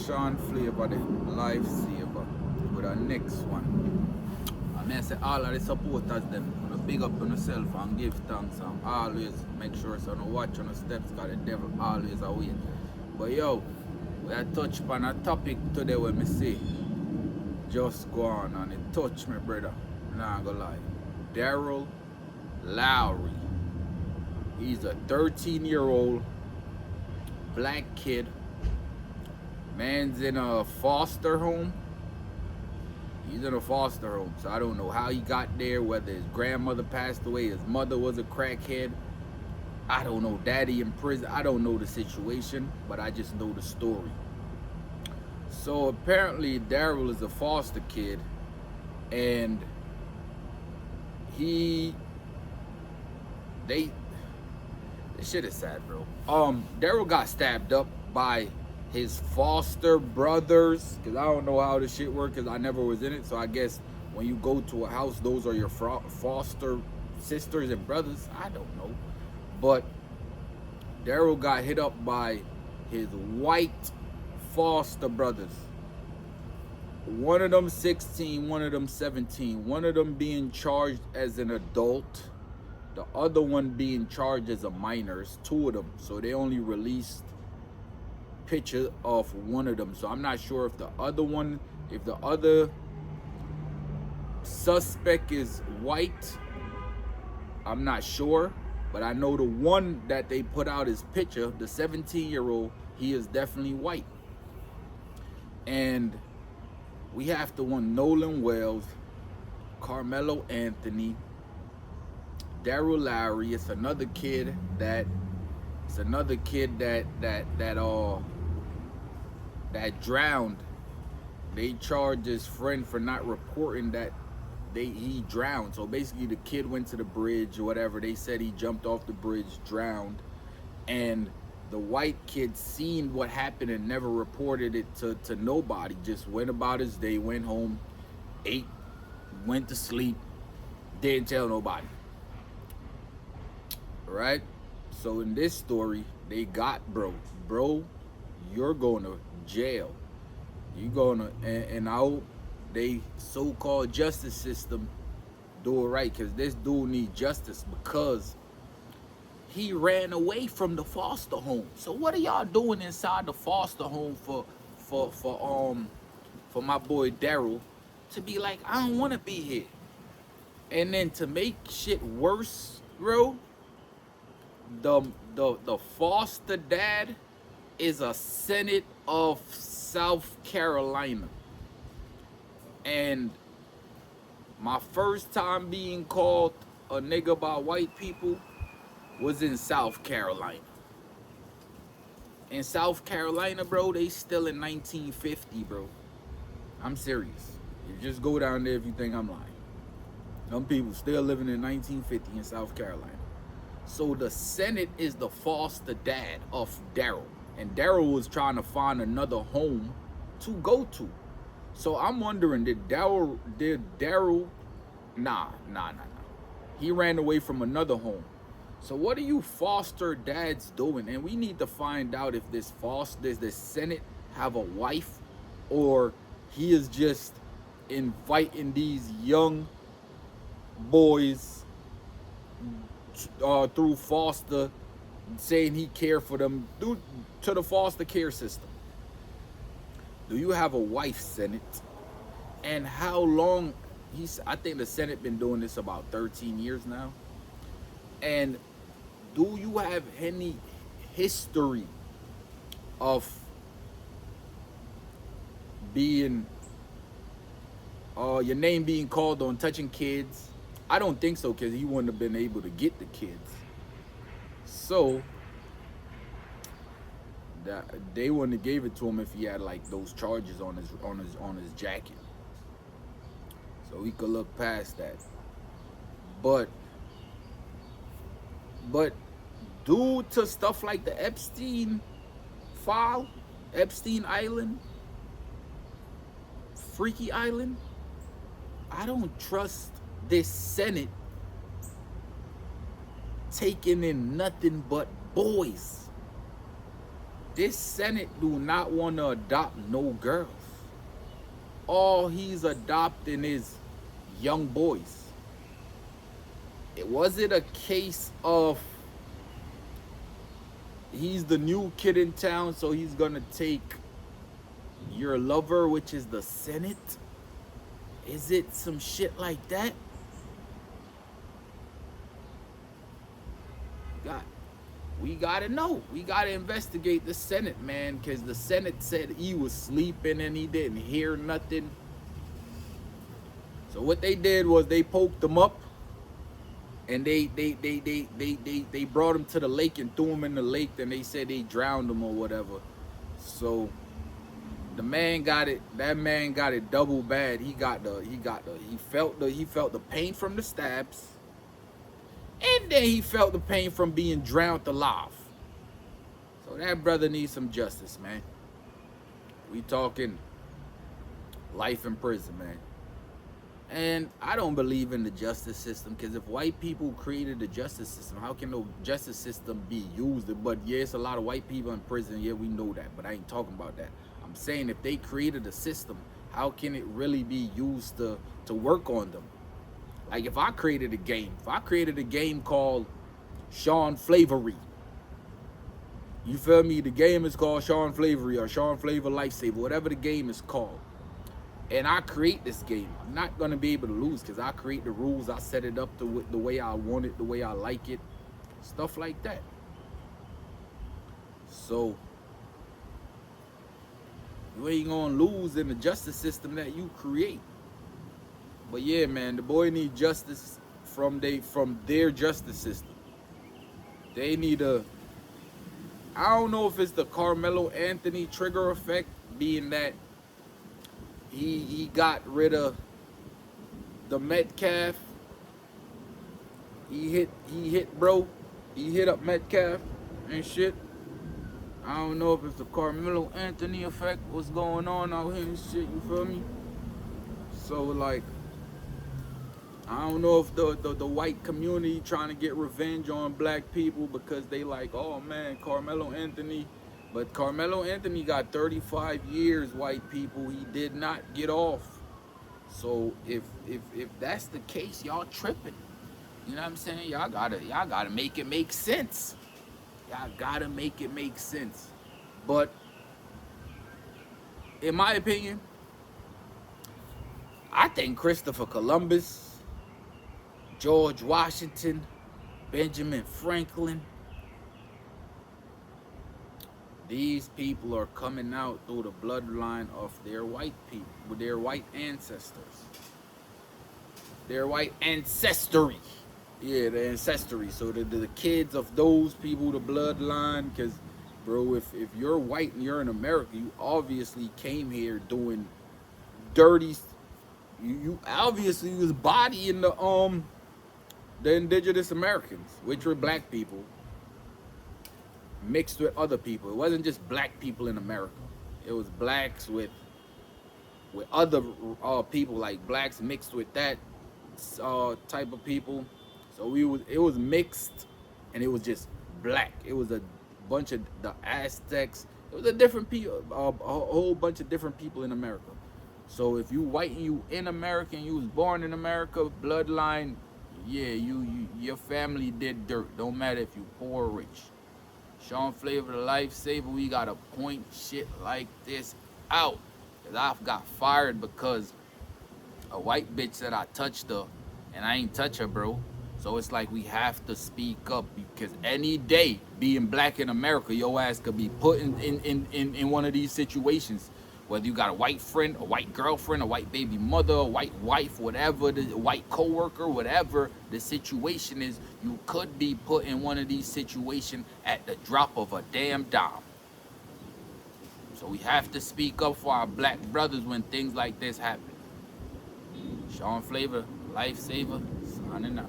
Sean Flavor, the lifesaver, with our next one. I may say all of the supporters them, gonna big up on yourself and give thanks and always make sure so no watch on the steps cause the devil always away. But yo, we are touch upon a topic today when me say just go on and it touch me brother. Nah gonna lie. Daryl Lowry. He's a 13-year-old black kid. Man's in a foster home. He's in a foster home, so I don't know how he got there, whether his grandmother passed away, his mother was a crackhead. I don't know, daddy in prison. I don't know the situation, but I just know the story. So apparently Daryl is a foster kid, and this shit is sad, bro. Daryl got stabbed up by his foster brothers, because I don't know how this shit works because I never was in it. So I guess when you go to a house, those are your foster sisters and brothers. I don't know. But Daryl got hit up by his white foster brothers. One of them 16, one of them 17. One of them being charged as an adult. The other one being charged as a minor. It's two of them. So they only released picture of one of them, so I'm not sure if the other suspect is white. I'm not sure, but I know the one that they put out his picture, the 17-year-old, he is definitely white. And we have the one Nolan Wells, Carmelo Anthony, Daryl Lowry. It's another kid that drowned. They charged his friend for not reporting that he drowned. So basically the kid went to the bridge or whatever. They said he jumped off the bridge, drowned, and the white kid seen what happened and never reported it to nobody. Just went about his day, went home, ate, went to sleep, didn't tell nobody. Right? So in this story, they got bro, you're going to jail. You going to, and I hope they so-called justice system do it right, because this dude needs justice because he ran away from the foster home. So what are y'all doing inside the foster home for my boy Daryl to be like, I don't want to be here? And then to make shit worse, bro, the foster dad is a Senate of South Carolina. And my first time being called a nigga by white people was in South Carolina. In South Carolina, bro, they still in 1950, bro. I'm serious. You just go down there if you think I'm lying. Some people still living in 1950 in South Carolina. So the Senate is the foster dad of Daryl. And Daryl was trying to find another home to go to. So I'm wondering, did Daryl, nah. He ran away from another home. So what are you foster dads doing? And we need to find out if does the Senate have a wife, or he is just inviting these young boys through foster, saying he care for them to the foster care system. Do you have a wife, Senate? And how long? I think the Senate been doing this about 13 years now. And do you have any history of being your name being called on touching kids? I don't think so, because he wouldn't have been able to get the kids. So that they wouldn't have gave it to him if he had like those charges on his jacket. So he could look past that. But due to stuff like the Epstein file, Epstein Island, Freaky Island, I don't trust this Senate taking in nothing but boys. This Senate do not want to adopt no girls. All he's adopting is young boys. It wasn't a case of he's the new kid in town, so he's gonna take your lover, which is the Senate. Is it some shit like that? God, we gotta know. We gotta investigate the Senate, man, because the Senate said he was sleeping and he didn't hear nothing. So what they did was they poked him up and they brought him to the lake and threw him in the lake. Then they said they drowned him or whatever. So the man got it. That man got it double bad. He felt the pain from the stabs, and then he felt the pain from being drowned alive. So that brother needs some justice, man. We talking life in prison, man. And I don't believe in the justice system, because if white people created the justice system, how can the justice system be used? But yeah, it's a lot of white people in prison. Yeah, we know that, but I ain't talking about that. I'm saying if they created a system, how can it really be used to work on them? Like if I created a game called Sean Flavory, you feel me? The game is called Sean Flavory or Sean Flavor Lifesaver, whatever the game is called. And I create this game, I'm not gonna be able to lose, because I create the rules, I set it up the way I want it, the way I like it, stuff like that. So you ain't gonna lose in the justice system that you create. But yeah, man, the boy need justice from their justice system. They need I don't know if it's the Carmelo Anthony trigger effect, being that he got rid of the Metcalf. He hit up Metcalf and shit. I don't know if it's the Carmelo Anthony effect, what's going on out here and shit, you feel me? So like, I don't know if the white community trying to get revenge on black people because they like, oh man, Carmelo Anthony. But Carmelo Anthony got 35 years, white people. He did not get off. So if that's the case, y'all tripping. You know what I'm saying? Y'all gotta make it make sense. Y'all gotta make it make sense. But in my opinion, I think Christopher Columbus, George Washington, Benjamin Franklin, these people are coming out through the bloodline of their white people, with their white ancestors. Their white ancestry. Yeah, the ancestry. So the kids of those people, the bloodline, because, bro, if you're white and you're in America, you obviously came here doing dirty, you obviously was bodying the indigenous Americans, which were black people, mixed with other people. It wasn't just black people in America. It was blacks with other people, like blacks mixed with that type of people. So it was mixed, and it was just black. It was a bunch of the Aztecs. It was a different people, a whole bunch of different people in America. So if you white and you in America and you was born in America, bloodline, yeah, your family did dirt. Don't matter if you poor or rich. Sean Flavor, the Lifesaver, we gotta point shit like this out. Cause I got fired because a white bitch said I touched her, and I ain't touch her, bro. So it's like we have to speak up, because any day, being black in America, your ass could be put in one of these situations. Whether you got a white friend, a white girlfriend, a white baby mother, a white wife, whatever, the white coworker, whatever the situation is, you could be put in one of these situations at the drop of a damn dime. So we have to speak up for our black brothers when things like this happen. Sean Flavor, Lifesaver, signing out.